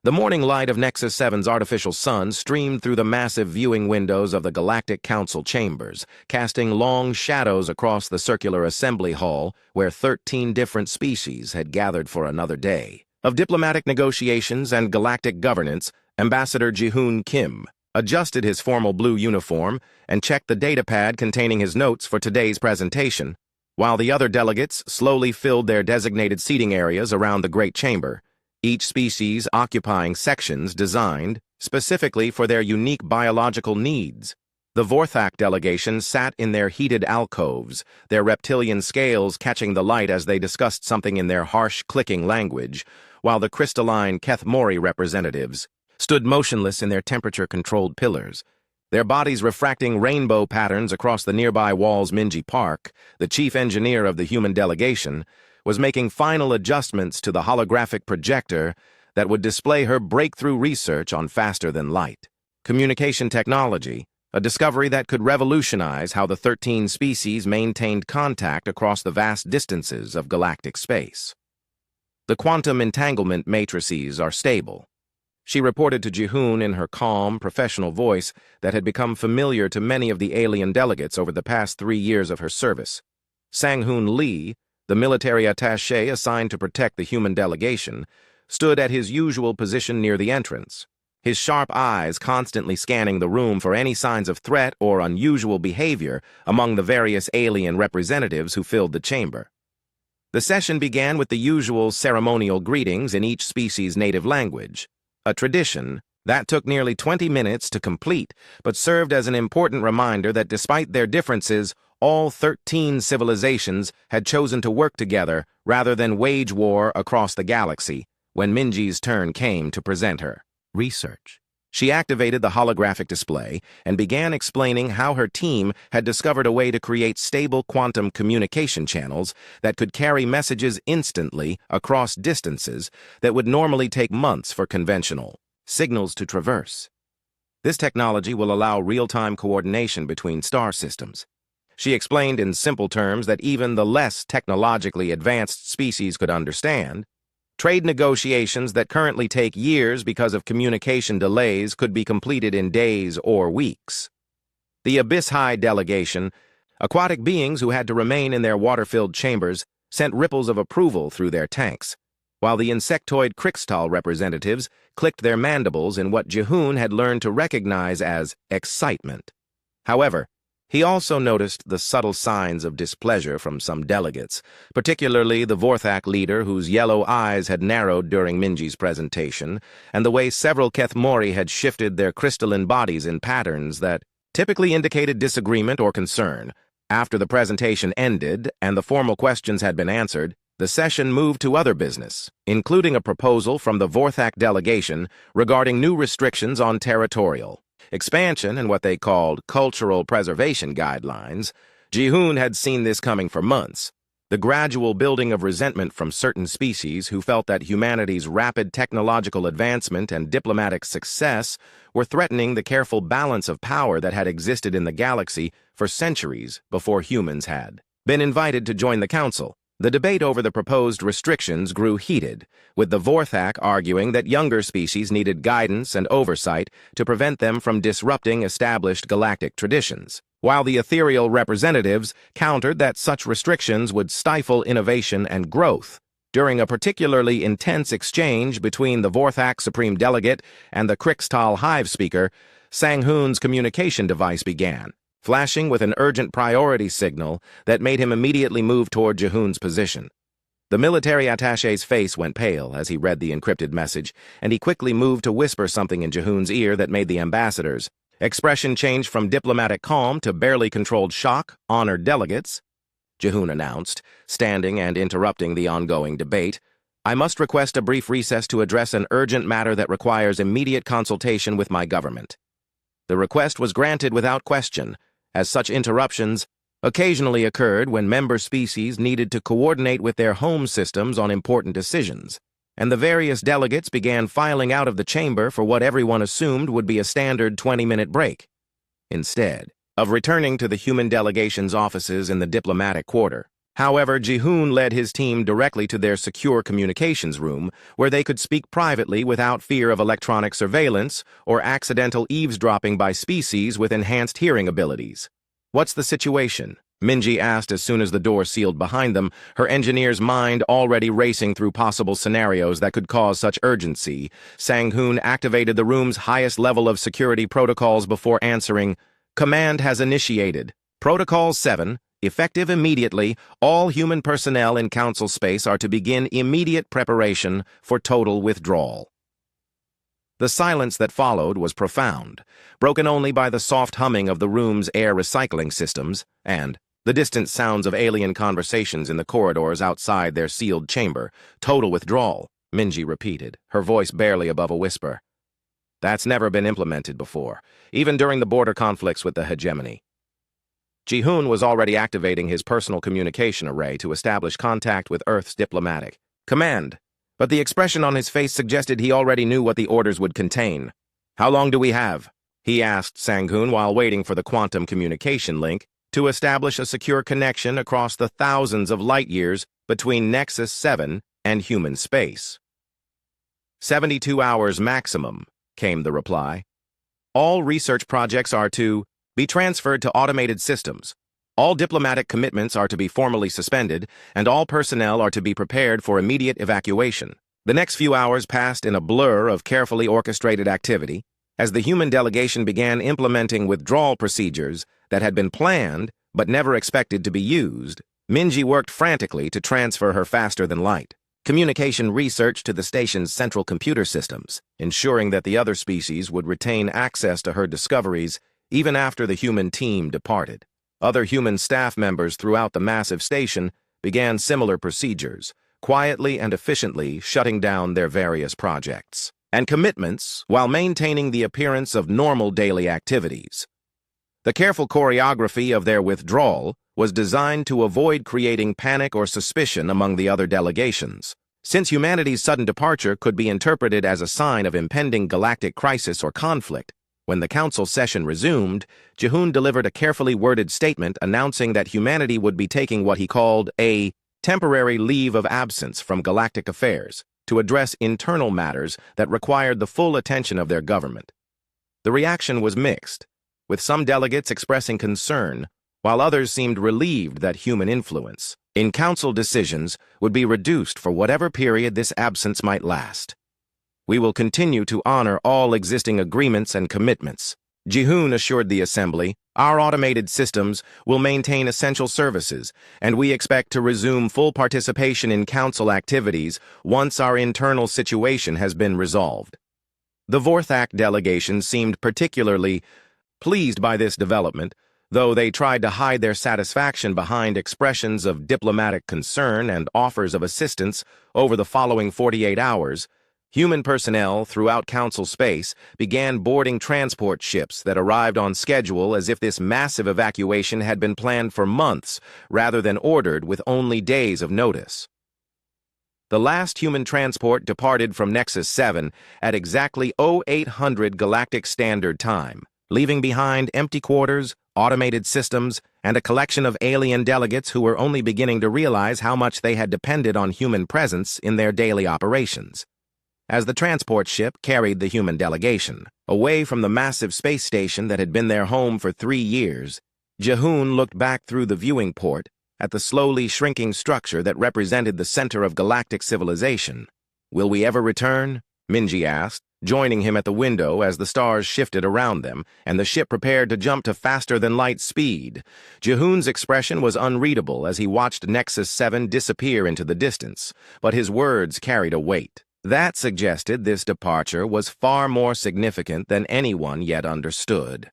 The morning light of Nexus 7's artificial sun streamed through the massive viewing windows of the Galactic Council chambers, casting long shadows across the circular assembly hall where 13 different species had gathered for another day of diplomatic negotiations and galactic governance. Ambassador Ji-hoon Kim adjusted his formal blue uniform and checked the datapad containing his notes for today's presentation, while the other delegates slowly filled their designated seating areas around the Great Chamber, each species occupying sections designed specifically for their unique biological needs. The Vorthak delegation sat in their heated alcoves, their reptilian scales catching the light as they discussed something in their harsh, clicking language, while the crystalline Kethmori representatives stood motionless in their temperature-controlled pillars, their bodies refracting rainbow patterns across the nearby walls. Minji Park, the chief engineer of the human delegation, was making final adjustments to the holographic projector that would display her breakthrough research on faster-than-light communication technology, a discovery that could revolutionize how the 13 species maintained contact across the vast distances of galactic space. The quantum entanglement matrices are stable, she reported to Ji-hoon in her calm, professional voice that had become familiar to many of the alien delegates over the past 3 years of her service. Sang-hoon Lee, the military attaché assigned to protect the human delegation, stood at his usual position near the entrance, his sharp eyes constantly scanning the room for any signs of threat or unusual behavior among the various alien representatives who filled the chamber. The session began with the usual ceremonial greetings in each species' native language, a tradition that took nearly 20 minutes to complete, but served as an important reminder that despite their differences, all 13 civilizations had chosen to work together rather than wage war across the galaxy. When Minji's turn came to present her research, she activated the holographic display and began explaining how her team had discovered a way to create stable quantum communication channels that could carry messages instantly across distances that would normally take months for conventional signals to traverse. This technology will allow real-time coordination between star systems. She explained in simple terms that even the less technologically advanced species could understand. Trade negotiations that currently take years because of communication delays could be completed in days or weeks. The Abyss High delegation, aquatic beings who had to remain in their water-filled chambers, sent ripples of approval through their tanks, while the insectoid Krixtal representatives clicked their mandibles in what Ji-hoon had learned to recognize as excitement. However, he also noticed the subtle signs of displeasure from some delegates, particularly the Vorthak leader whose yellow eyes had narrowed during Minji's presentation, and the way several Kethmori had shifted their crystalline bodies in patterns that typically indicated disagreement or concern. After the presentation ended and the formal questions had been answered, the session moved to other business, including a proposal from the Vorthak delegation regarding new restrictions on territorial expansion and what they called cultural preservation guidelines. Ji-hoon had seen this coming for months. The gradual building of resentment from certain species who felt that humanity's rapid technological advancement and diplomatic success were threatening the careful balance of power that had existed in the galaxy for centuries before humans had been invited to join the council. The debate over the proposed restrictions grew heated, with the Vorthak arguing that younger species needed guidance and oversight to prevent them from disrupting established galactic traditions, while the ethereal representatives countered that such restrictions would stifle innovation and growth. During a particularly intense exchange between the Vorthak Supreme Delegate and the Krixtal Hive Speaker, Sang-hoon's communication device began, flashing with an urgent priority signal that made him immediately move toward Ji-hoon's position. The military attaché's face went pale as he read the encrypted message, and he quickly moved to whisper something in Ji-hoon's ear that made the ambassador's expression change from diplomatic calm to barely controlled shock. "Honored delegates," Ji-hoon announced, standing and interrupting the ongoing debate, "I must request a brief recess to address an urgent matter that requires immediate consultation with my government." The request was granted without question, as such interruptions occasionally occurred when member species needed to coordinate with their home systems on important decisions, and the various delegates began filing out of the chamber for what everyone assumed would be a standard 20-minute break. Instead of returning to the human delegation's offices in the diplomatic quarter, However, Jihoon led his team directly to their secure communications room, where they could speak privately without fear of electronic surveillance or accidental eavesdropping by species with enhanced hearing abilities. "What's the situation?" Minji asked as soon as the door sealed behind them, her engineer's mind already racing through possible scenarios that could cause such urgency. Sang-hoon activated the room's highest level of security protocols before answering, "Command has initiated. Protocol 7, effective immediately, all human personnel in Council space are to begin immediate preparation for total withdrawal." The silence that followed was profound, broken only by the soft humming of the room's air recycling systems and the distant sounds of alien conversations in the corridors outside their sealed chamber. "Total withdrawal," Minji repeated, her voice barely above a whisper. "That's never been implemented before, even during the border conflicts with the hegemony." Jihoon was already activating his personal communication array to establish contact with Earth's diplomatic command, but the expression on his face suggested he already knew what the orders would contain. "How long do we have?" he asked Sang-hoon while waiting for the quantum communication link to establish a secure connection across the thousands of light-years between Nexus 7 and human space. 72 hours maximum," came the reply. "All research projects are to be transferred to automated systems. All diplomatic commitments are to be formally suspended, and all personnel are to be prepared for immediate evacuation." The next few hours passed in a blur of carefully orchestrated activity, as the human delegation began implementing withdrawal procedures that had been planned but never expected to be used. Minji worked frantically to transfer her faster-than-light communication research to the station's central computer systems, ensuring that the other species would retain access to her discoveries even after the human team departed. Other human staff members throughout the massive station began similar procedures, quietly and efficiently shutting down their various projects and commitments while maintaining the appearance of normal daily activities. The careful choreography of their withdrawal was designed to avoid creating panic or suspicion among the other delegations. Since humanity's sudden departure could be interpreted as a sign of impending galactic crisis or conflict, when the council session resumed, Jihoon delivered a carefully worded statement announcing that humanity would be taking what he called a temporary leave of absence from galactic affairs to address internal matters that required the full attention of their government. The reaction was mixed, with some delegates expressing concern, while others seemed relieved that human influence in council decisions would be reduced for whatever period this absence might last. "We will continue to honor all existing agreements and commitments," Jihoon assured the assembly. "Our automated systems will maintain essential services, and we expect to resume full participation in council activities once our internal situation has been resolved." The Vorthak delegation seemed particularly pleased by this development, though they tried to hide their satisfaction behind expressions of diplomatic concern and offers of assistance. Over the following 48 hours, human personnel throughout Council space began boarding transport ships that arrived on schedule as if this massive evacuation had been planned for months rather than ordered with only days of notice. The last human transport departed from Nexus 7 at exactly 0800 Galactic Standard Time, leaving behind empty quarters, automated systems, and a collection of alien delegates who were only beginning to realize how much they had depended on human presence in their daily operations. As the transport ship carried the human delegation away from the massive space station that had been their home for 3 years, Jihoon looked back through the viewing port at the slowly shrinking structure that represented the center of galactic civilization. "Will we ever return?" Minji asked, joining him at the window as the stars shifted around them and the ship prepared to jump to faster-than-light speed. Jihoon's expression was unreadable as he watched Nexus 7 disappear into the distance, but his words carried a weight that suggested this departure was far more significant than anyone yet understood.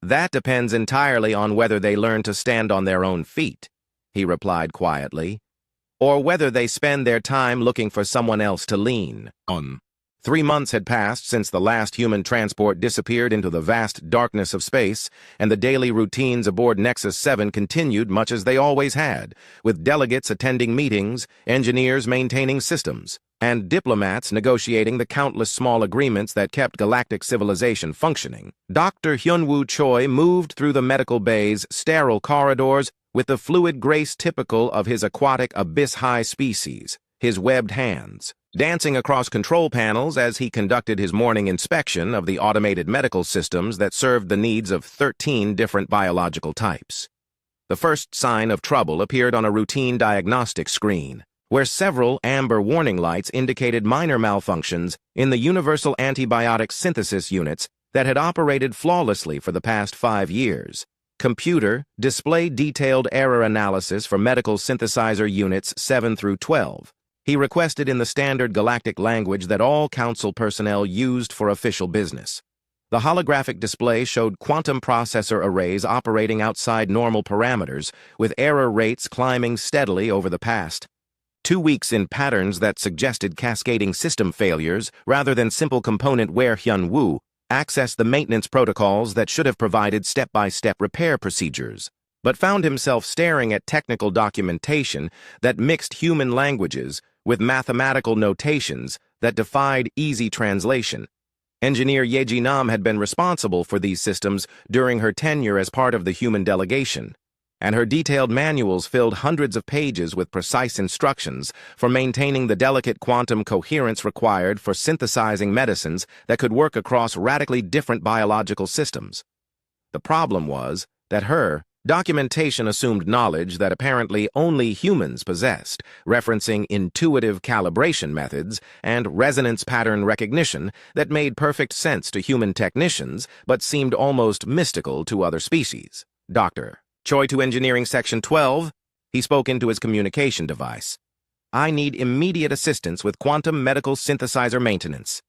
"That depends entirely on whether they learn to stand on their own feet," he replied quietly, "or whether they spend their time looking for someone else to lean on." 3 months had passed since the last human transport disappeared into the vast darkness of space, and the daily routines aboard Nexus 7 continued much as they always had, with delegates attending meetings, engineers maintaining systems, and diplomats negotiating the countless small agreements that kept galactic civilization functioning. Dr. Hyunwoo Choi moved through the medical bay's sterile corridors with the fluid grace typical of his aquatic abyss-high species, his webbed hands dancing across control panels as he conducted his morning inspection of the automated medical systems that served the needs of 13 different biological types. The first sign of trouble appeared on a routine diagnostic screen, where several amber warning lights indicated minor malfunctions in the universal antibiotic synthesis units that had operated flawlessly for the past 5 years. Computer, display detailed error analysis for medical synthesizer units 7 through 12. He requested in the standard galactic language that all council personnel used for official business. The holographic display showed quantum processor arrays operating outside normal parameters, with error rates climbing steadily over the past 2 weeks in patterns that suggested cascading system failures rather than simple component wear. Hyunwoo accessed the maintenance protocols that should have provided step-by-step repair procedures, but found himself staring at technical documentation that mixed human languages with mathematical notations that defied easy translation. Engineer Yeji Nam had been responsible for these systems during her tenure as part of the human delegation, and her detailed manuals filled hundreds of pages with precise instructions for maintaining the delicate quantum coherence required for synthesizing medicines that could work across radically different biological systems. The problem was that her documentation assumed knowledge that apparently only humans possessed, referencing intuitive calibration methods and resonance pattern recognition that made perfect sense to human technicians but seemed almost mystical to other species. Dr. Choi to Engineering Section 12, he spoke into his communication device. I need immediate assistance with quantum medical synthesizer maintenance.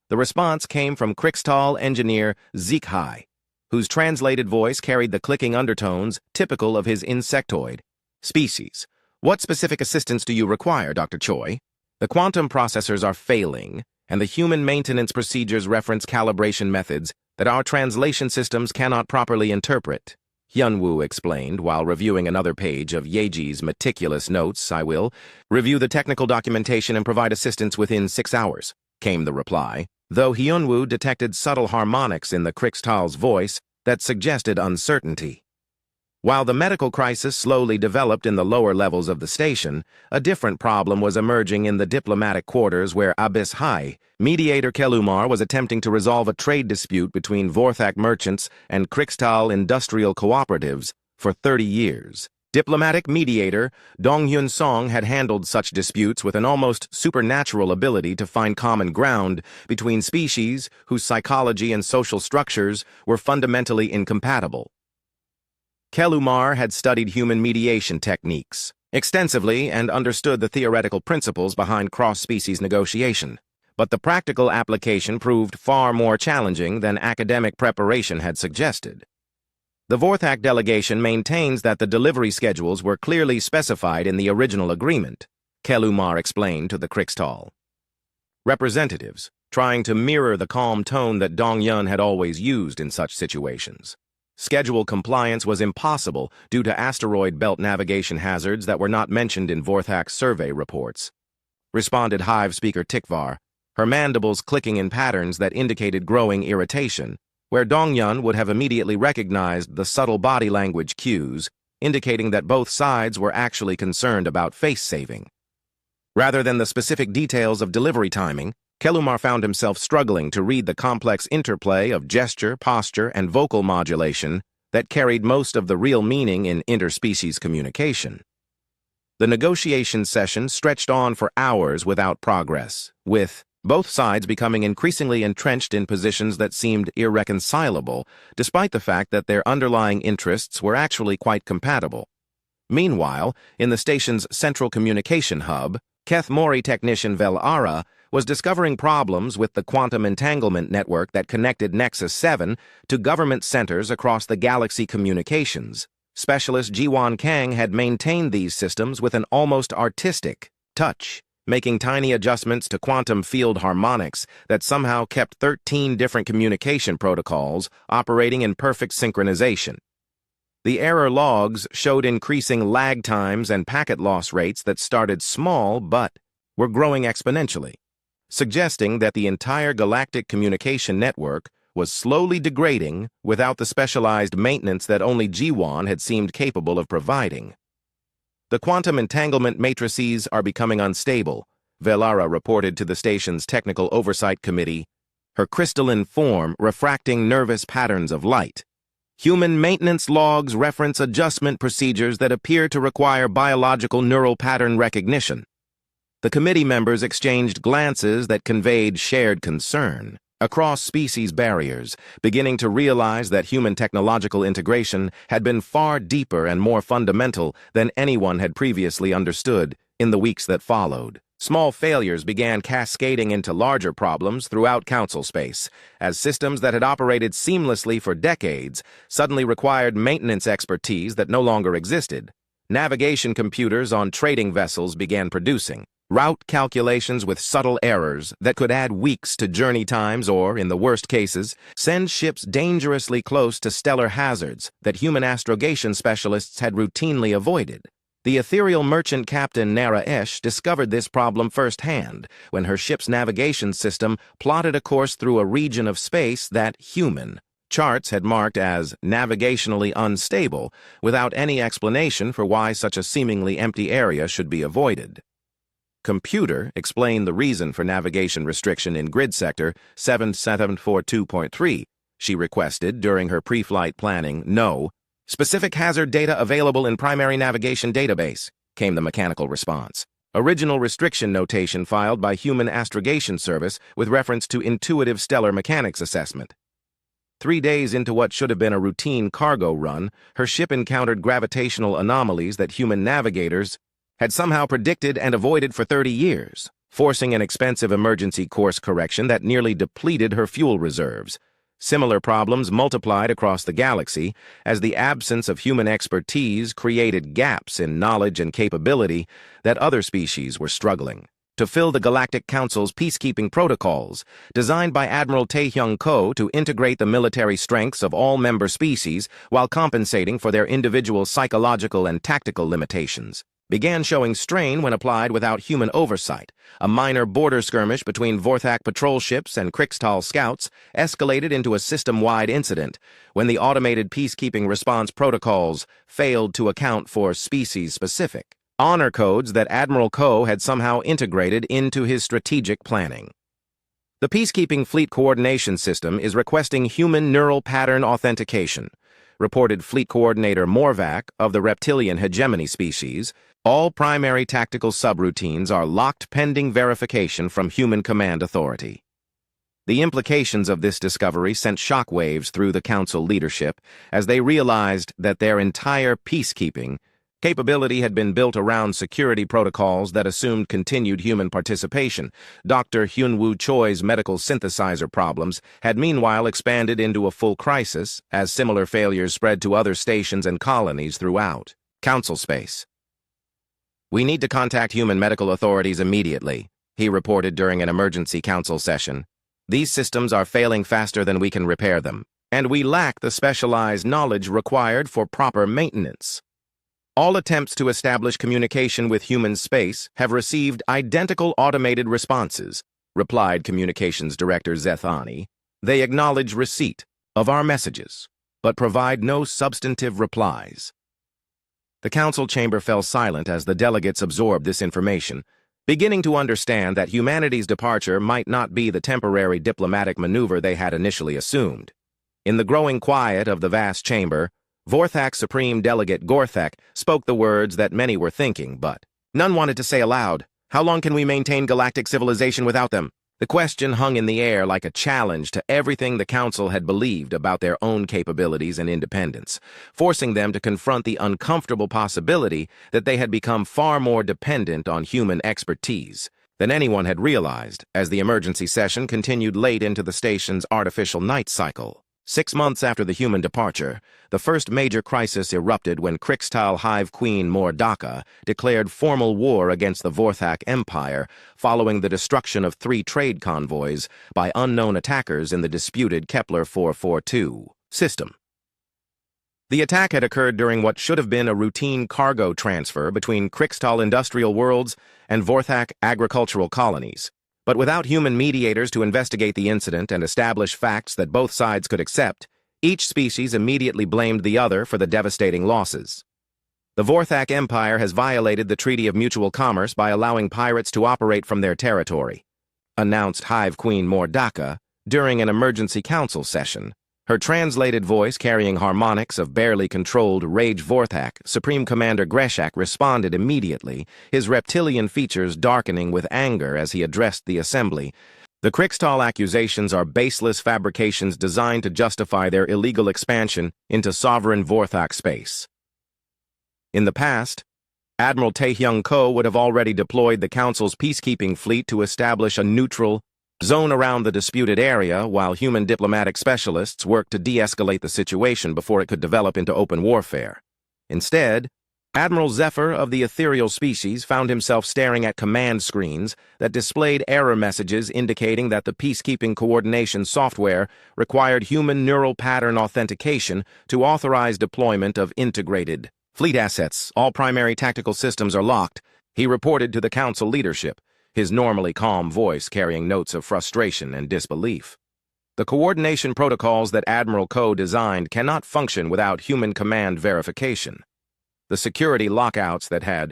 The response came from Crixtal engineer Zekhai, whose translated voice carried the clicking undertones typical of his insectoid species. What specific assistance do you require, Dr. Choi? The quantum processors are failing, and the human maintenance procedures reference calibration methods that our translation systems cannot properly interpret. Hyunwoo explained while reviewing another page of Yeji's meticulous notes. I will review the technical documentation and provide assistance within 6 hours, came the reply, though Hyunwoo detected subtle harmonics in the Crixtal's voice that suggested uncertainty. While the medical crisis slowly developed in the lower levels of the station, a different problem was emerging in the diplomatic quarters where Abyss High mediator Kelumar was attempting to resolve a trade dispute between Vorthak merchants and Crixtal industrial cooperatives for 30 years. Diplomatic mediator Donghyun Song had handled such disputes with an almost supernatural ability to find common ground between species whose psychology and social structures were fundamentally incompatible. Kelumar had studied human mediation techniques extensively and understood the theoretical principles behind cross-species negotiation, but the practical application proved far more challenging than academic preparation had suggested. The Vorthak delegation maintains that the delivery schedules were clearly specified in the original agreement, Kelumar explained to the Crixtal representatives, trying to mirror the calm tone that Dongyun had always used in such situations. Schedule compliance was impossible due to asteroid belt navigation hazards that were not mentioned in Vorthak's survey reports, responded Hive speaker Tikvar, her mandibles clicking in patterns that indicated growing irritation, where Dongyun would have immediately recognized the subtle body language cues, indicating that both sides were actually concerned about face saving. Rather than the specific details of delivery timing, Kelumar found himself struggling to read the complex interplay of gesture, posture, and vocal modulation that carried most of the real meaning in interspecies communication. The negotiation session stretched on for hours without progress, with both sides becoming increasingly entrenched in positions that seemed irreconcilable, despite the fact that their underlying interests were actually quite compatible. Meanwhile, in the station's central communication hub, Keth Mori technician Vel Ara was discovering problems with the quantum entanglement network that connected Nexus 7 to government centers across the galaxy communications. Specialist Jiwon Kang had maintained these systems with an almost artistic touch, making tiny adjustments to quantum field harmonics that somehow kept 13 different communication protocols operating in perfect synchronization. The error logs showed increasing lag times and packet loss rates that started small but were growing exponentially, suggesting that the entire galactic communication network was slowly degrading without the specialized maintenance that only G1 had seemed capable of providing. The quantum entanglement matrices are becoming unstable, Velara reported to the station's Technical Oversight Committee, her crystalline form refracting nervous patterns of light. Human maintenance logs reference adjustment procedures that appear to require biological neural pattern recognition. The committee members exchanged glances that conveyed shared concern across species barriers, beginning to realize that human technological integration had been far deeper and more fundamental than anyone had previously understood. In the weeks that followed, small failures began cascading into larger problems throughout Council space, as systems that had operated seamlessly for decades suddenly required maintenance expertise that no longer existed. Navigation computers on trading vessels began producing route calculations with subtle errors that could add weeks to journey times or, in the worst cases, send ships dangerously close to stellar hazards that human astrogation specialists had routinely avoided. The ethereal merchant captain Nara Esh discovered this problem firsthand when her ship's navigation system plotted a course through a region of space that human charts had marked as navigationally unstable, without any explanation for why such a seemingly empty area should be avoided. Computer explained the reason for navigation restriction in grid sector 7742.3. She requested during her pre-flight planning, "No specific hazard data available in primary navigation database," came the mechanical response. Original restriction notation filed by Human Astrogation Service with reference to intuitive stellar mechanics assessment. 3 days into what should have been a routine cargo run, her ship encountered gravitational anomalies that human navigators had somehow predicted and avoided for 30 years, forcing an expensive emergency course correction that nearly depleted her fuel reserves. Similar problems multiplied across the galaxy as the absence of human expertise created gaps in knowledge and capability that other species were struggling to fill. The Galactic Council's peacekeeping protocols, designed by Admiral Taehyung Ko to integrate the military strengths of all member species while compensating for their individual psychological and tactical limitations, began showing strain when applied without human oversight. A minor border skirmish between Vorthak patrol ships and Krixtal scouts escalated into a system-wide incident when the automated peacekeeping response protocols failed to account for species-specific honor codes that Admiral Ko had somehow integrated into his strategic planning. The peacekeeping fleet coordination system is requesting human neural pattern authentication, reported Fleet Coordinator Morvac of the reptilian hegemony species. All primary tactical subroutines are locked pending verification from human command authority. The implications of this discovery sent shockwaves through the Council leadership as they realized that their entire peacekeeping capability had been built around security protocols that assumed continued human participation. Dr. Hyunwoo Choi's medical synthesizer problems had meanwhile expanded into a full crisis as similar failures spread to other stations and colonies throughout Council space. "We need to contact human medical authorities immediately," he reported during an emergency council session. "These systems are failing faster than we can repair them, and we lack the specialized knowledge required for proper maintenance. All attempts to establish communication with human space have received identical automated responses," replied Communications Director Zethani. "They acknowledge receipt of our messages, but provide no substantive replies." The council chamber fell silent as the delegates absorbed this information, beginning to understand that humanity's departure might not be the temporary diplomatic maneuver they had initially assumed. In the growing quiet of the vast chamber, Vorthak Supreme Delegate Gorthek spoke the words that many were thinking, but none wanted to say aloud. How long can we maintain galactic civilization without them? The question hung in the air like a challenge to everything the Council had believed about their own capabilities and independence, forcing them to confront the uncomfortable possibility that they had become far more dependent on human expertise than anyone had realized as the emergency session continued late into the station's artificial night cycle. 6 months after the human departure, the first major crisis erupted when Krixtal Hive Queen Mordaka declared formal war against the Vorthak Empire following the destruction of 3 trade convoys by unknown attackers in the disputed Kepler 442 system. The attack had occurred during what should have been a routine cargo transfer between Krixtal industrial worlds and Vorthak agricultural colonies. But without human mediators to investigate the incident and establish facts that both sides could accept, each species immediately blamed the other for the devastating losses. The Vorthak Empire has violated the Treaty of Mutual Commerce by allowing pirates to operate from their territory, announced Hive Queen Mordaka during an emergency council session. Her translated voice carrying harmonics of barely controlled Rage Vorthak, Supreme Commander Greshak responded immediately, his reptilian features darkening with anger as he addressed the assembly. The Krixtal accusations are baseless fabrications designed to justify their illegal expansion into sovereign Vorthak space. In the past, Admiral Taehyung Ko would have already deployed the Council's peacekeeping fleet to establish a neutral zone around the disputed area while human diplomatic specialists worked to de-escalate the situation before it could develop into open warfare. Instead, Admiral Zephyr of the ethereal species found himself staring at command screens that displayed error messages indicating that the peacekeeping coordination software required human neural pattern authentication to authorize deployment of integrated fleet assets. All primary tactical systems are locked, he reported to the Council leadership, his normally calm voice carrying notes of frustration and disbelief. The coordination protocols that Admiral Ko designed cannot function without human command verification. The security lockouts that had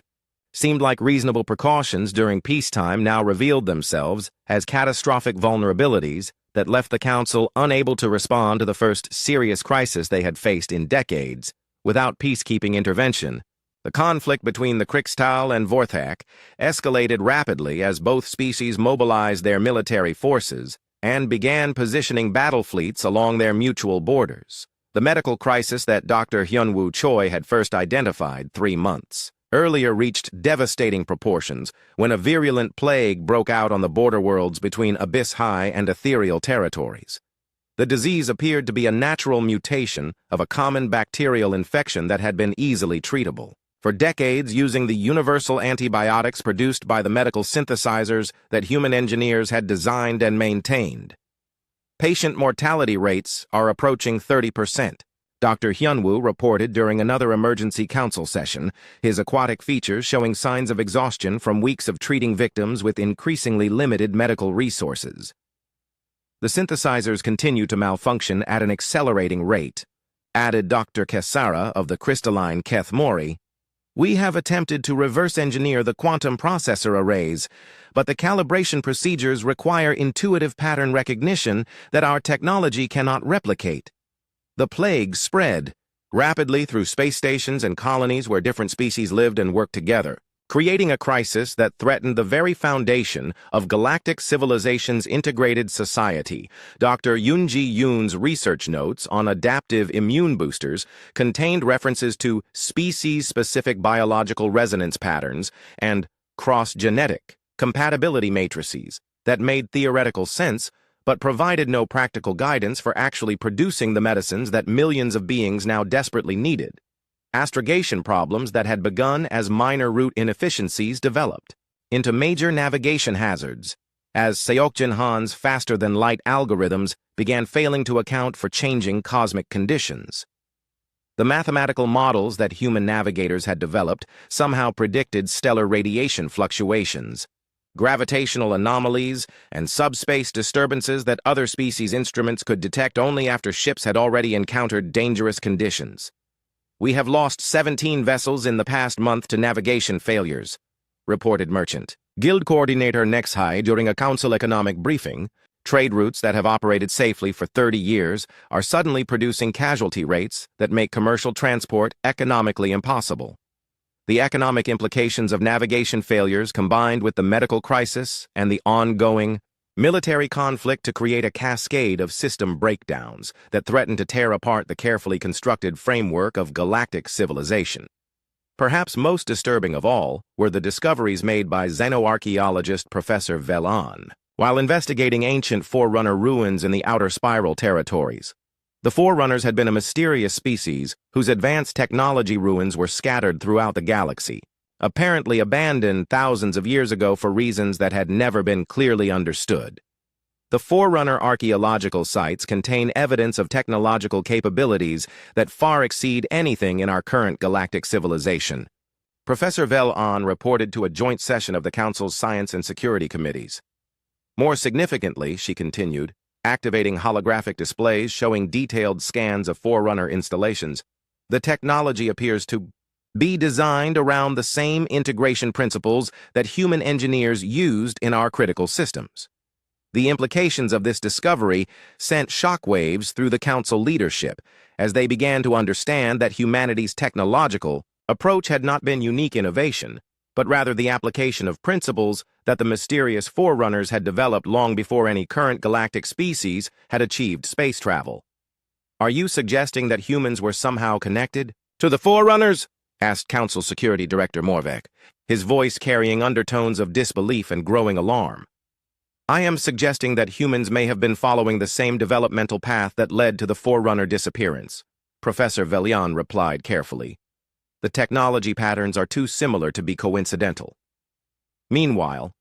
seemed like reasonable precautions during peacetime now revealed themselves as catastrophic vulnerabilities that left the Council unable to respond to the first serious crisis they had faced in decades without peacekeeping intervention. The conflict between the Krixtal and Vorthak escalated rapidly as both species mobilized their military forces and began positioning battle fleets along their mutual borders. The medical crisis that Dr. Hyunwoo Choi had first identified 3 months earlier reached devastating proportions when a virulent plague broke out on the border worlds between Abyss High and ethereal territories. The disease appeared to be a natural mutation of a common bacterial infection that had been easily treatable. For decades, using the universal antibiotics produced by the medical synthesizers that human engineers had designed and maintained. Patient mortality rates are approaching 30%. Dr. Hyunwoo reported during another emergency council session, his aquatic features showing signs of exhaustion from weeks of treating victims with increasingly limited medical resources. The synthesizers continue to malfunction at an accelerating rate, added Dr. Kesara of the crystalline Keth Mori. We have attempted to reverse engineer the quantum processor arrays, but the calibration procedures require intuitive pattern recognition that our technology cannot replicate. The plague spread rapidly through space stations and colonies where different species lived and worked together, creating a crisis that threatened the very foundation of galactic civilization's integrated society. Dr. Yoonji Yoon's research notes on adaptive immune boosters contained references to species-specific biological resonance patterns and cross-genetic compatibility matrices that made theoretical sense but provided no practical guidance for actually producing the medicines that millions of beings now desperately needed. Astrogation problems that had begun as minor route inefficiencies developed into major navigation hazards as Seokjin Han's faster-than-light algorithms began failing to account for changing cosmic conditions. The mathematical models that human navigators had developed somehow predicted stellar radiation fluctuations, gravitational anomalies, and subspace disturbances that other species' instruments could detect only after ships had already encountered dangerous conditions. We have lost 17 vessels in the past month to navigation failures, reported Merchant. Guild Coordinator Nexhai during a council economic briefing, trade routes that have operated safely for 30 years are suddenly producing casualty rates that make commercial transport economically impossible. The economic implications of navigation failures combined with the medical crisis and the ongoing military conflict to create a cascade of system breakdowns that threaten to tear apart the carefully constructed framework of galactic civilization. Perhaps most disturbing of all were the discoveries made by xenoarchaeologist Professor Velan while investigating ancient Forerunner ruins in the Outer Spiral territories. The Forerunners had been a mysterious species whose advanced technology ruins were scattered throughout the galaxy, apparently abandoned thousands of years ago for reasons that had never been clearly understood. The Forerunner archaeological sites contain evidence of technological capabilities that far exceed anything in our current galactic civilization. Professor Vel-An reported to a joint session of the Council's Science and Security Committees. More significantly, she continued, activating holographic displays showing detailed scans of Forerunner installations, the technology appears to be designed around the same integration principles that human engineers used in our critical systems. The implications of this discovery sent shockwaves through the Council leadership as they began to understand that humanity's technological approach had not been unique innovation, but rather the application of principles that the mysterious Forerunners had developed long before any current galactic species had achieved space travel. Are you suggesting that humans were somehow connected to the Forerunners? Asked Council Security Director Morvek, his voice carrying undertones of disbelief and growing alarm. I am suggesting that humans may have been following the same developmental path that led to the Forerunner disappearance, Professor Vel-An replied carefully. The technology patterns are too similar to be coincidental. Meanwhile,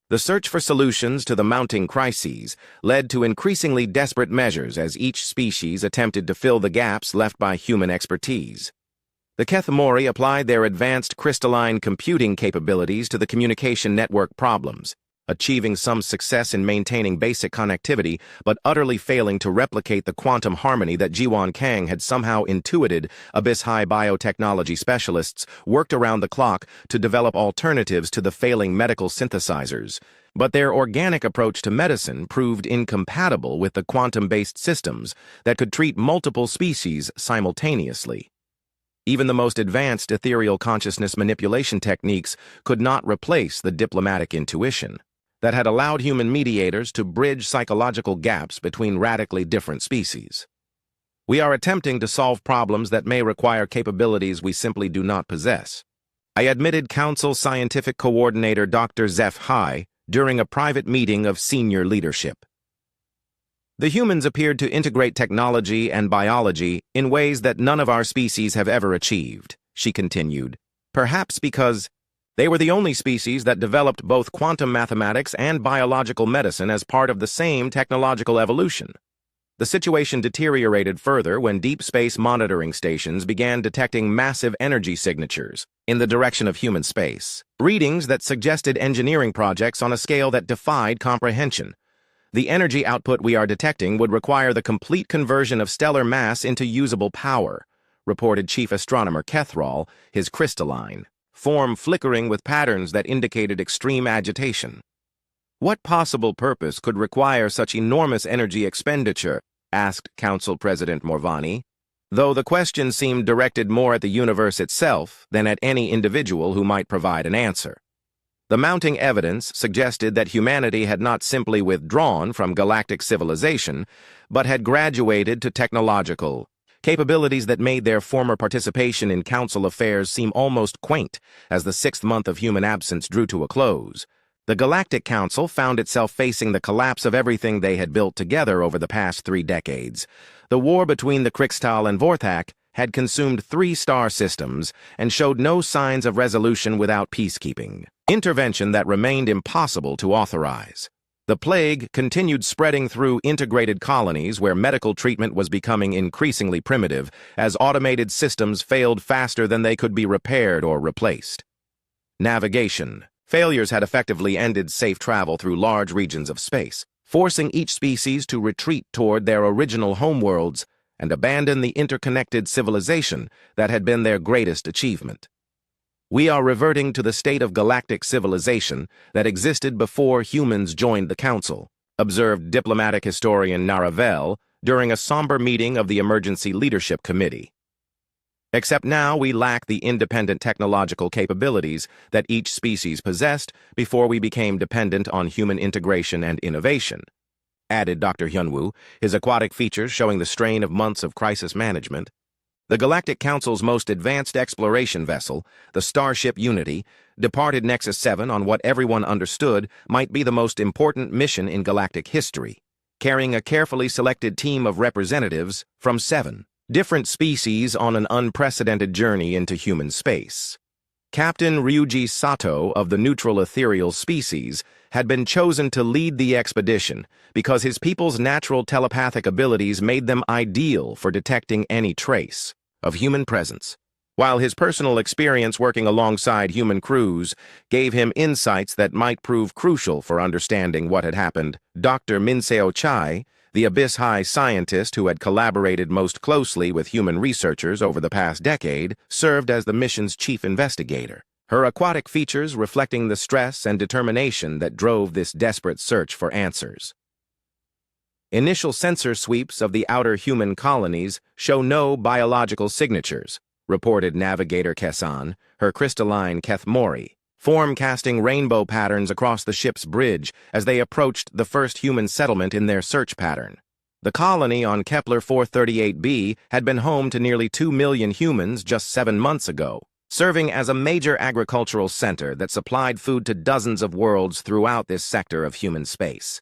the search for solutions to the mounting crises led to increasingly desperate measures as each species attempted to fill the gaps left by human expertise. The Kethmori applied their advanced crystalline computing capabilities to the communication network problems, achieving some success in maintaining basic connectivity, but utterly failing to replicate the quantum harmony that Jiwan Kang had somehow intuited. Abyss-high biotechnology specialists worked around the clock to develop alternatives to the failing medical synthesizers, but their organic approach to medicine proved incompatible with the quantum-based systems that could treat multiple species simultaneously. Even the most advanced ethereal consciousness manipulation techniques could not replace the diplomatic intuition that had allowed human mediators to bridge psychological gaps between radically different species. We are attempting to solve problems that may require capabilities we simply do not possess, I admitted Council Scientific Coordinator Dr. Zeph Hai during a private meeting of senior leadership. The humans appeared to integrate technology and biology in ways that none of our species have ever achieved, she continued, perhaps because they were the only species that developed both quantum mathematics and biological medicine as part of the same technological evolution. The situation deteriorated further when deep space monitoring stations began detecting massive energy signatures in the direction of human space, readings that suggested engineering projects on a scale that defied comprehension. The energy output we are detecting would require the complete conversion of stellar mass into usable power, reported Chief Astronomer Kethral, his crystalline form flickering with patterns that indicated extreme agitation. What possible purpose could require such enormous energy expenditure? Asked Council President Morvani, though the question seemed directed more at the universe itself than at any individual who might provide an answer. The mounting evidence suggested that humanity had not simply withdrawn from galactic civilization, but had graduated to technological capabilities that made their former participation in council affairs seem almost quaint as the 6th month of human absence drew to a close. The Galactic Council found itself facing the collapse of everything they had built together over the past 3 decades. The war between the Krixtal and Vorthak had consumed 3 star systems and showed no signs of resolution without peacekeeping intervention that remained impossible to authorize. The plague continued spreading through integrated colonies where medical treatment was becoming increasingly primitive as automated systems failed faster than they could be repaired or replaced. Navigation failures had effectively ended safe travel through large regions of space, forcing each species to retreat toward their original homeworlds and abandon the interconnected civilization that had been their greatest achievement. We are reverting to the state of galactic civilization that existed before humans joined the Council, observed diplomatic historian Naravel during a somber meeting of the Emergency Leadership Committee. Except now we lack the independent technological capabilities that each species possessed before we became dependent on human integration and innovation, added Dr. Hyunwoo, his aquatic features showing the strain of months of crisis management. The Galactic Council's most advanced exploration vessel, the Starship Unity, departed Nexus 7 on what everyone understood might be the most important mission in galactic history, carrying a carefully selected team of representatives from 7 different species on an unprecedented journey into human space. Captain Ryuji Sato of the neutral ethereal species had been chosen to lead the expedition because his people's natural telepathic abilities made them ideal for detecting any trace of human presence, while his personal experience working alongside human crews gave him insights that might prove crucial for understanding what had happened. Dr. Minseo Chai, the Abyss High scientist who had collaborated most closely with human researchers over the past decade, served as the mission's chief investigator, her aquatic features reflecting the stress and determination that drove this desperate search for answers. Initial sensor sweeps of the outer human colonies show no biological signatures, reported Navigator Kessan, her crystalline Kethmori, form casting rainbow patterns across the ship's bridge as they approached the first human settlement in their search pattern. The colony on Kepler 438b had been home to nearly 2 million humans just 7 months ago, serving as a major agricultural center that supplied food to dozens of worlds throughout this sector of human space.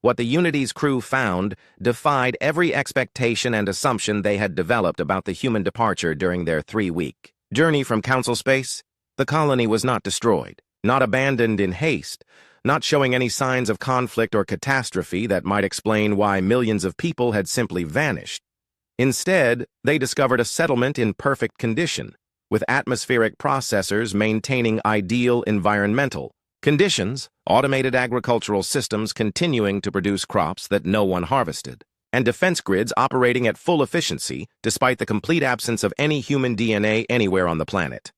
What the Unity's crew found defied every expectation and assumption they had developed about the human departure during their 3-week journey from Council space. The colony was not destroyed, not abandoned in haste, not showing any signs of conflict or catastrophe that might explain why millions of people had simply vanished. Instead, they discovered a settlement in perfect condition, with atmospheric processors maintaining ideal environmental conditions, automated agricultural systems continuing to produce crops that no one harvested, and defense grids operating at full efficiency despite the complete absence of any human DNA anywhere on the planet.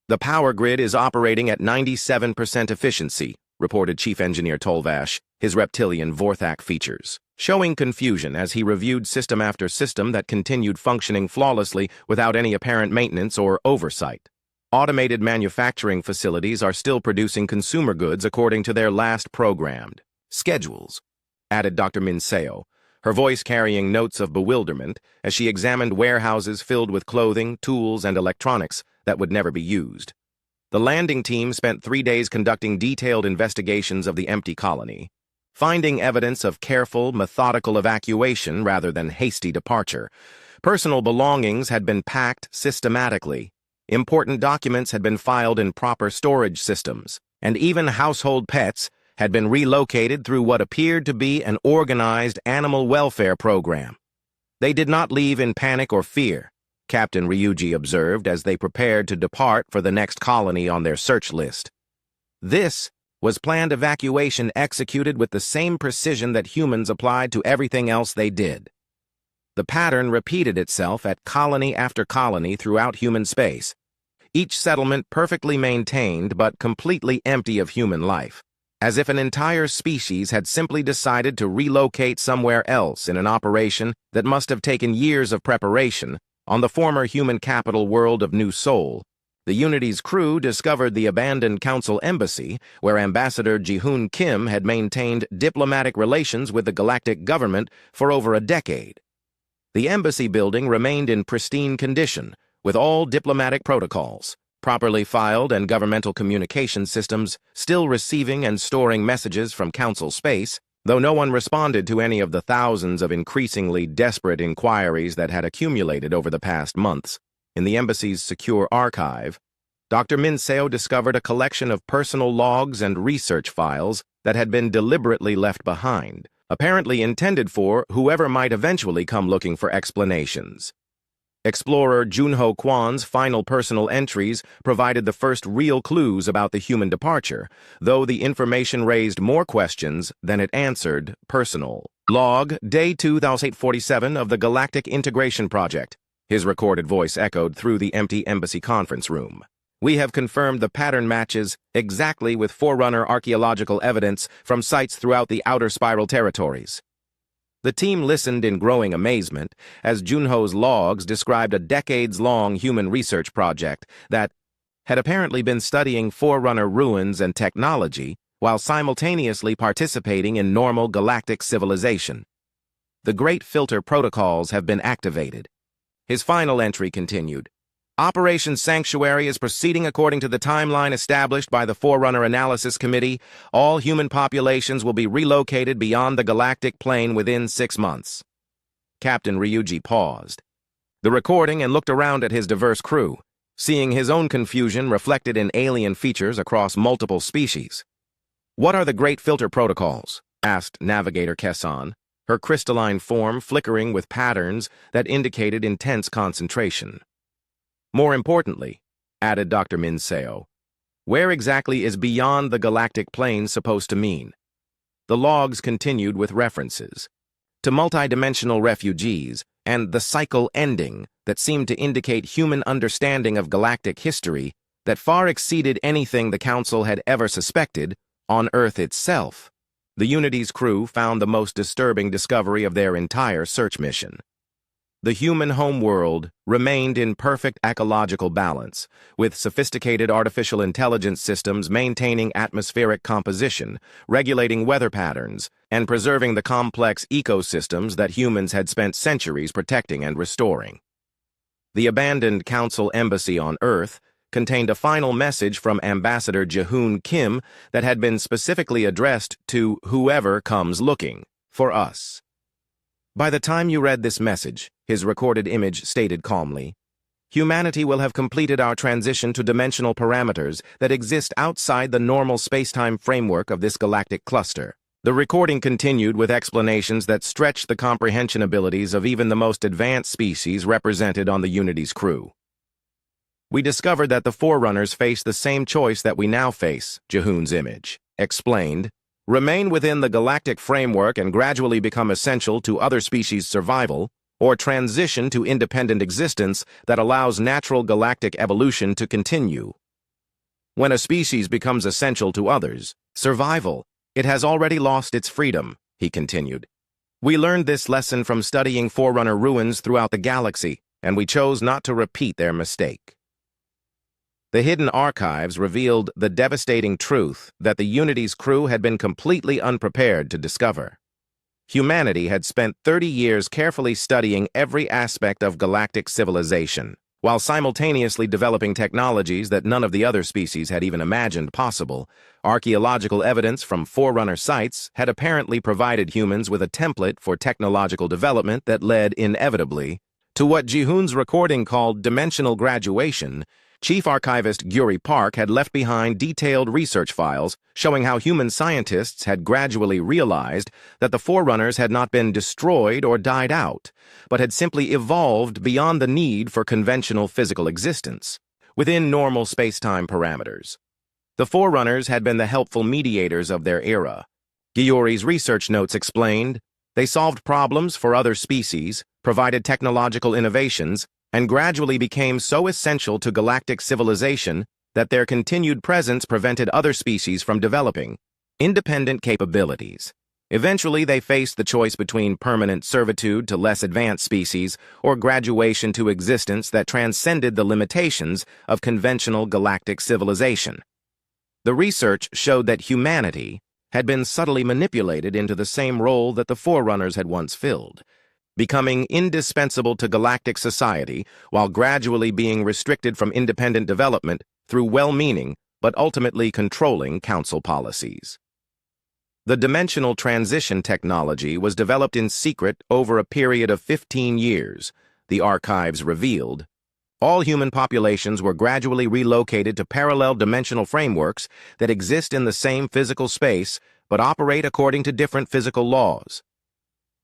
The power grid is operating at 97% efficiency, reported Chief Engineer Tolvash, his reptilian Vorthak features, showing confusion as he reviewed system after system that continued functioning flawlessly without any apparent maintenance or oversight. Automated manufacturing facilities are still producing consumer goods according to their last programmed schedules, added Dr. Minseo, her voice carrying notes of bewilderment as she examined warehouses filled with clothing, tools, and electronics that would never be used. The landing team spent 3 days conducting detailed investigations of the empty colony, finding evidence of careful, methodical evacuation rather than hasty departure. Personal belongings had been packed systematically. Important documents had been filed in proper storage systems, and even household pets had been relocated through what appeared to be an organized animal welfare program. They did not leave in panic or fear, Captain Ryuji observed as they prepared to depart for the next colony on their search list. This was planned evacuation executed with the same precision that humans applied to everything else they did. The pattern repeated itself at colony after colony throughout human space, each settlement perfectly maintained but completely empty of human life, as if an entire species had simply decided to relocate somewhere else in an operation that must have taken years of preparation. On the former human capital world of New Seoul, the Unity's crew discovered the abandoned council embassy where Ambassador Ji-hoon Kim had maintained diplomatic relations with the galactic government for over a decade. The embassy building remained in pristine condition, with all diplomatic protocols, properly filed, and governmental communication systems still receiving and storing messages from Council space, though no one responded to any of the thousands of increasingly desperate inquiries that had accumulated over the past months. In the embassy's secure archive, Dr. Minseo discovered a collection of personal logs and research files that had been deliberately left behind, apparently intended for whoever might eventually come looking for explanations. Explorer Junho Kwan's final personal entries provided the first real clues about the human departure, though the information raised more questions than it answered. Personal log, Day 2847 of the Galactic Integration Project. His recorded voice echoed through the empty embassy conference room. We have confirmed the pattern matches exactly with Forerunner archaeological evidence from sites throughout the outer spiral territories. The team listened in growing amazement as Junho's logs described a decades-long human research project that had apparently been studying Forerunner ruins and technology while simultaneously participating in normal galactic civilization. The Great Filter protocols have been activated. His final entry continued. Operation Sanctuary is proceeding according to the timeline established by the Forerunner Analysis Committee. All human populations will be relocated beyond the galactic plane within 6 months. Captain Ryuji paused the recording and looked around at his diverse crew, seeing his own confusion reflected in alien features across multiple species. "What are the Great Filter Protocols?" asked Navigator Kesson, her crystalline form flickering with patterns that indicated intense concentration. "More importantly," added Dr. Minseo, "where exactly is beyond the galactic plane supposed to mean?" The logs continued with references to multidimensional refugees and the cycle ending that seemed to indicate human understanding of galactic history that far exceeded anything the Council had ever suspected on Earth itself. The Unity's crew found the most disturbing discovery of their entire search mission. The human homeworld remained in perfect ecological balance, with sophisticated artificial intelligence systems maintaining atmospheric composition, regulating weather patterns, and preserving the complex ecosystems that humans had spent centuries protecting and restoring. The abandoned Council embassy on Earth contained a final message from Ambassador Jahoon Kim that had been specifically addressed to whoever comes looking for us. "By the time you read this message," his recorded image stated calmly, "humanity will have completed our transition to dimensional parameters that exist outside the normal space-time framework of this galactic cluster." The recording continued with explanations that stretched the comprehension abilities of even the most advanced species represented on the Unity's crew. "We discovered that the Forerunners faced the same choice that we now face," Jahoon's image explained. "Remain within the galactic framework and gradually become essential to other species' survival, or transition to independent existence that allows natural galactic evolution to continue. When a species becomes essential to others, survival, it has already lost its freedom," he continued. "We learned this lesson from studying Forerunner ruins throughout the galaxy, and we chose not to repeat their mistake." The hidden archives revealed the devastating truth that the Unity's crew had been completely unprepared to discover. Humanity had spent 30 years carefully studying every aspect of galactic civilization, while simultaneously developing technologies that none of the other species had even imagined possible. Archaeological evidence from Forerunner sites had apparently provided humans with a template for technological development that led inevitably to what Jihoon's recording called dimensional graduation. Chief Archivist Guri Park had left behind detailed research files showing how human scientists had gradually realized that the Forerunners had not been destroyed or died out, but had simply evolved beyond the need for conventional physical existence, within normal space-time parameters. The Forerunners had been the helpful mediators of their era. Giori's research notes explained, they solved problems for other species, provided technological innovations, and gradually became so essential to galactic civilization that their continued presence prevented other species from developing independent capabilities. Eventually, they faced the choice between permanent servitude to less advanced species or graduation to existence that transcended the limitations of conventional galactic civilization. The research showed that humanity had been subtly manipulated into the same role that the Forerunners had once filled, becoming indispensable to galactic society while gradually being restricted from independent development through well-meaning but ultimately controlling Council policies. The dimensional transition technology was developed in secret over a period of 15 years, the archives revealed. All human populations were gradually relocated to parallel dimensional frameworks that exist in the same physical space but operate according to different physical laws.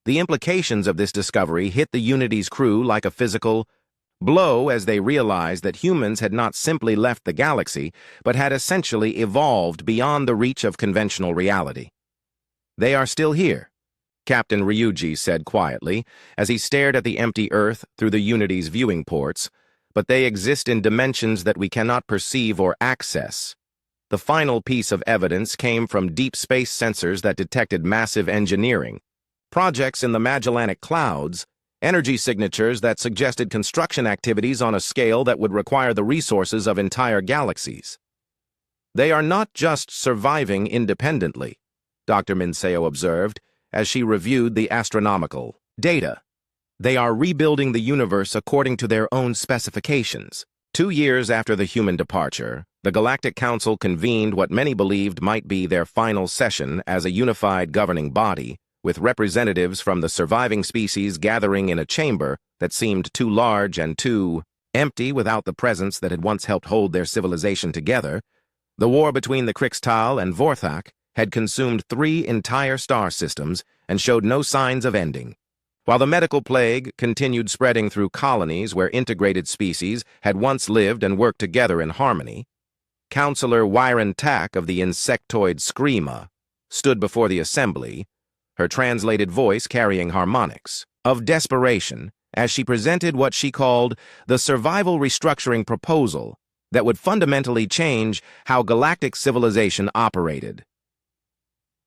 The implications of this discovery hit the Unity's crew like a physical blow as they realized that humans had not simply left the galaxy, but had essentially evolved beyond the reach of conventional reality. "They are still here," Captain Ryuji said quietly as he stared at the empty Earth through the Unity's viewing ports, "but they exist in dimensions that we cannot perceive or access." The final piece of evidence came from deep space sensors that detected massive engineering, projects in the Magellanic Clouds, energy signatures that suggested construction activities on a scale that would require the resources of entire galaxies. "They are not just surviving independently," Dr. Minseo observed as she reviewed the astronomical data. "They are rebuilding the universe according to their own specifications." 2 years after the human departure, the Galactic Council convened what many believed might be their final session as a unified governing body, with representatives from the surviving species gathering in a chamber that seemed too large and too empty without the presence that had once helped hold their civilization together. The war between the Krixtal and Vorthak had consumed 3 entire star systems and showed no signs of ending. While the medical plague continued spreading through colonies where integrated species had once lived and worked together in harmony, Counselor Wyron Tack of the insectoid Screama stood before the assembly, her translated voice carrying harmonics of desperation as she presented what she called the survival restructuring proposal that would fundamentally change how galactic civilization operated.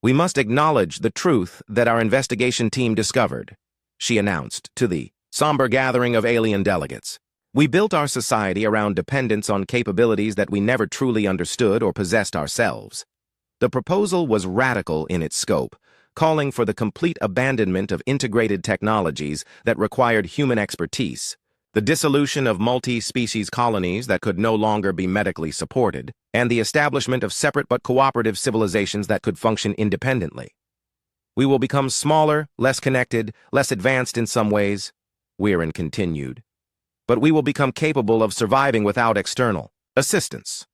"We must acknowledge the truth that our investigation team discovered," she announced to the somber gathering of alien delegates. "We built our society around dependence on capabilities that we never truly understood or possessed ourselves." The proposal was radical in its scope, calling for the complete abandonment of integrated technologies that required human expertise, the dissolution of multi-species colonies that could no longer be medically supported, and the establishment of separate but cooperative civilizations that could function independently. "We will become smaller, less connected, less advanced in some ways," Weirin continued, "but we will become capable of surviving without external assistance."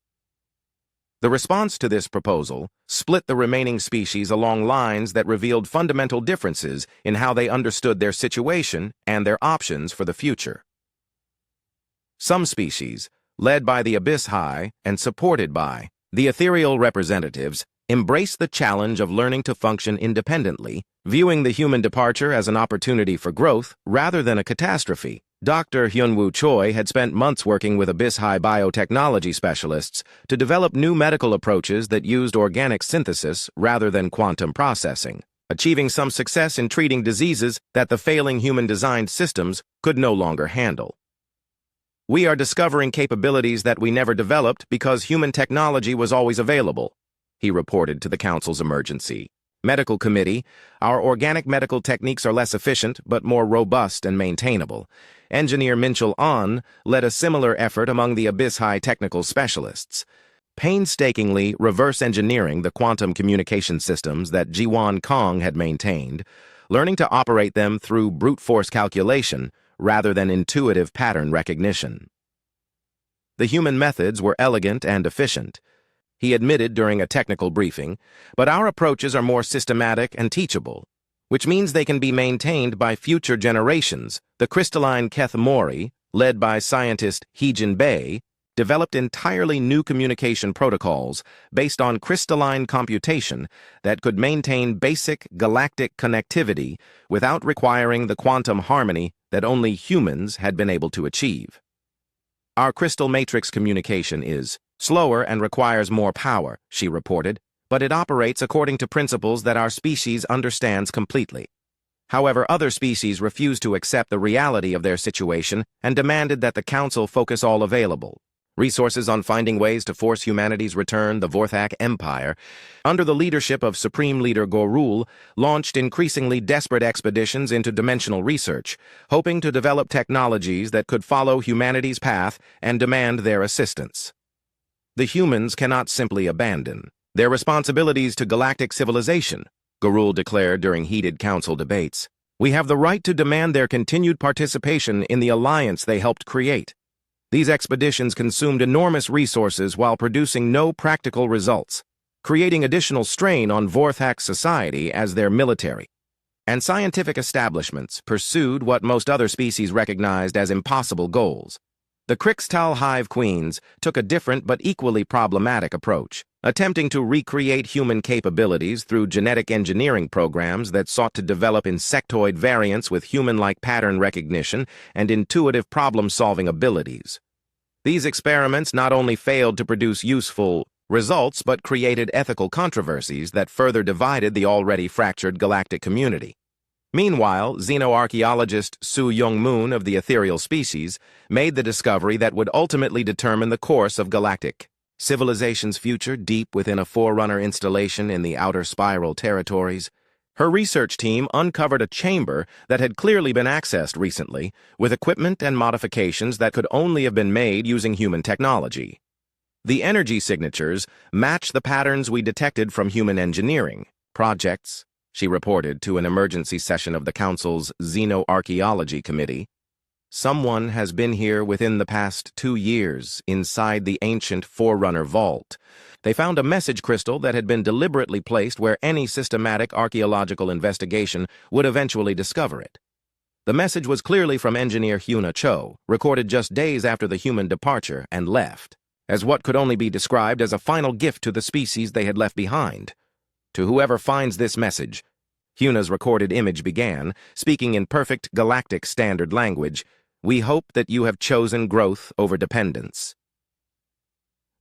The response to this proposal split the remaining species along lines that revealed fundamental differences in how they understood their situation and their options for the future. Some species, led by the Abyss High and supported by the ethereal representatives, embraced the challenge of learning to function independently, viewing the human departure as an opportunity for growth rather than a catastrophe. Dr. Hyunwoo Choi had spent months working with Abyss High biotechnology specialists to develop new medical approaches that used organic synthesis rather than quantum processing, achieving some success in treating diseases that the failing human-designed systems could no longer handle. "We are discovering capabilities that we never developed because human technology was always available," he reported to the Council's Emergency Medical Committee. "Our organic medical techniques are less efficient but more robust and maintainable." Engineer Minchul An led a similar effort among the Abyss High technical specialists, painstakingly reverse engineering the quantum communication systems that Jiwan Kong had maintained, learning to operate them through brute force calculation rather than intuitive pattern recognition. The human methods were elegant and efficient, he admitted during a technical briefing, but our approaches are more systematic and teachable, which means they can be maintained by future generations. The crystalline Keth Mori, led by scientist Heejin Bei, developed entirely new communication protocols based on crystalline computation that could maintain basic galactic connectivity without requiring the quantum harmony that only humans had been able to achieve. "Our crystal matrix communication is slower and requires more power," she reported, "but it operates according to principles that our species understands completely." However, other species refused to accept the reality of their situation and demanded that the Council focus all available resources on finding ways to force humanity's return. The Vorthak Empire, under the leadership of Supreme Leader Gorul, launched increasingly desperate expeditions into dimensional research, hoping to develop technologies that could follow humanity's path and demand their assistance. "The humans cannot simply abandon their responsibilities to galactic civilization," Gorul declared during heated council debates. "We have the right to demand their continued participation in the alliance they helped create." These expeditions consumed enormous resources while producing no practical results, creating additional strain on Vorthak society as their military and scientific establishments pursued what most other species recognized as impossible goals. The Crixtal Hive Queens took a different but equally problematic approach, attempting to recreate human capabilities through genetic engineering programs that sought to develop insectoid variants with human-like pattern recognition and intuitive problem-solving abilities. These experiments not only failed to produce useful results but created ethical controversies that further divided the already fractured galactic community. Meanwhile, xenoarchaeologist Su Young-moon of the ethereal species made the discovery that would ultimately determine the course of galactic civilization's future deep within a Forerunner installation in the outer spiral territories. Her research team uncovered a chamber that had clearly been accessed recently, with equipment and modifications that could only have been made using human technology. The energy signatures match the patterns we detected from human engineering projects, she reported to an emergency session of the Council's Xenoarchaeology Committee. Someone has been here within the past 2 years inside the ancient Forerunner vault. They found a message crystal that had been deliberately placed where any systematic archaeological investigation would eventually discover it. The message was clearly from engineer Hyuna Cho, recorded just days after the human departure and left, as what could only be described as a final gift to the species they had left behind. To whoever finds this message, Hyuna's recorded image began, speaking in perfect galactic standard language, "We hope that you have chosen growth over dependence."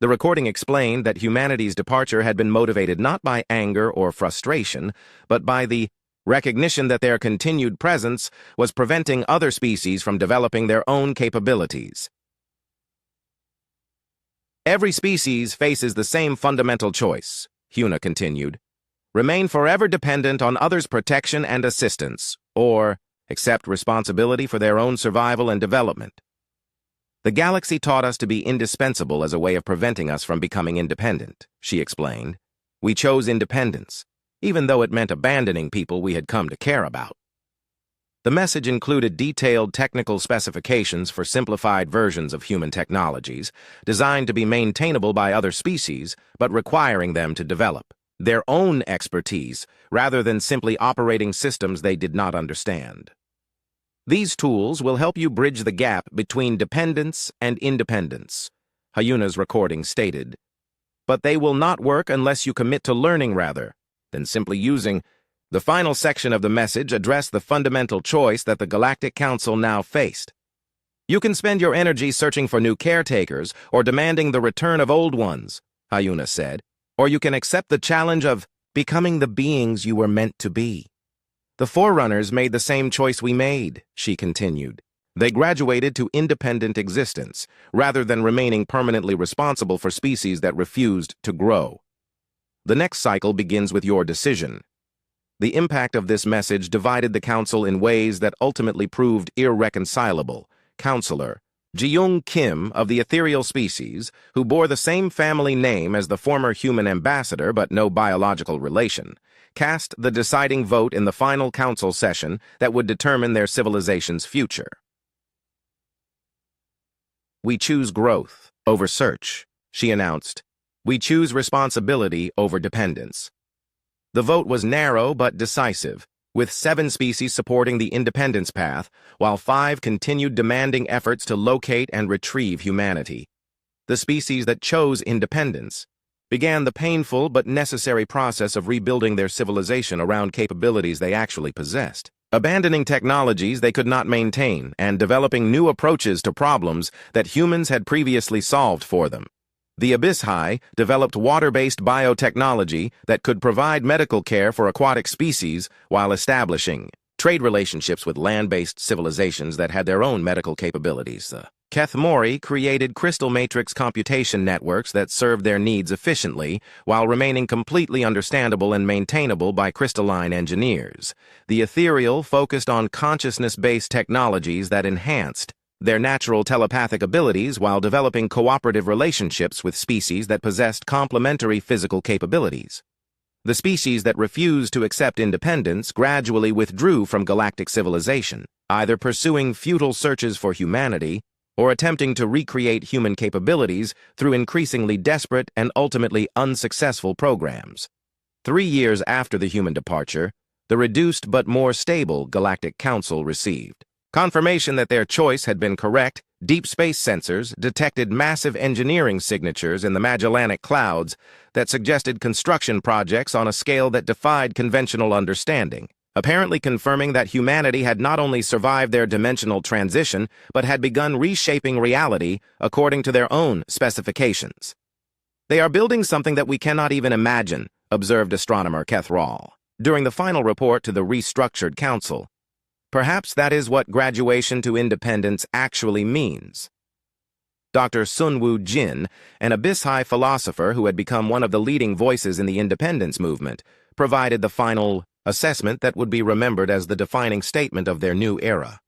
The recording explained that humanity's departure had been motivated not by anger or frustration, but by the recognition that their continued presence was preventing other species from developing their own capabilities. Every species faces the same fundamental choice, Hyuna continued. Remain forever dependent on others' protection and assistance, or accept responsibility for their own survival and development. The galaxy taught us to be indispensable as a way of preventing us from becoming independent, she explained. We chose independence, even though it meant abandoning people we had come to care about. The message included detailed technical specifications for simplified versions of human technologies, designed to be maintainable by other species, but requiring them to develop their own expertise rather than simply operating systems they did not understand. These tools will help you bridge the gap between dependence and independence, Hyuna's recording stated. But they will not work unless you commit to learning rather than simply using. The final section of the message addressed the fundamental choice that the Galactic Council now faced. You can spend your energy searching for new caretakers or demanding the return of old ones, Hyuna said, or you can accept the challenge of becoming the beings you were meant to be. The Forerunners made the same choice we made, she continued. They graduated to independent existence, rather than remaining permanently responsible for species that refused to grow. The next cycle begins with your decision. The impact of this message divided the Council in ways that ultimately proved irreconcilable. Counselor Ji-young Kim of the ethereal species, who bore the same family name as the former human ambassador but no biological relation, cast the deciding vote in the final council session that would determine their civilization's future. We choose growth over search, she announced. We choose responsibility over dependence. The vote was narrow but decisive, with 7 species supporting the independence path, while 5 continued demanding efforts to locate and retrieve humanity. The species that chose independence began the painful but necessary process of rebuilding their civilization around capabilities they actually possessed, abandoning technologies they could not maintain and developing new approaches to problems that humans had previously solved for them. The Abyss-High developed water-based biotechnology that could provide medical care for aquatic species while establishing trade relationships with land-based civilizations that had their own medical capabilities. Keth Mori created crystal matrix computation networks that served their needs efficiently while remaining completely understandable and maintainable by crystalline engineers. The Ethereal focused on consciousness-based technologies that enhanced their natural telepathic abilities while developing cooperative relationships with species that possessed complementary physical capabilities. The species that refused to accept independence gradually withdrew from galactic civilization, either pursuing futile searches for humanity or attempting to recreate human capabilities through increasingly desperate and ultimately unsuccessful programs. 3 years after the human departure, the reduced but more stable Galactic Council received confirmation that their choice had been correct. Deep space sensors detected massive engineering signatures in the Magellanic Clouds that suggested construction projects on a scale that defied conventional understanding, apparently confirming that humanity had not only survived their dimensional transition, but had begun reshaping reality according to their own specifications. They are building something that we cannot even imagine, observed astronomer Keth Rawl during the final report to the restructured council. Perhaps that is what graduation to independence actually means. Dr. Sunwoo Jin, an Abyss-High philosopher who had become one of the leading voices in the independence movement, provided the final assessment that would be remembered as the defining statement of their new era.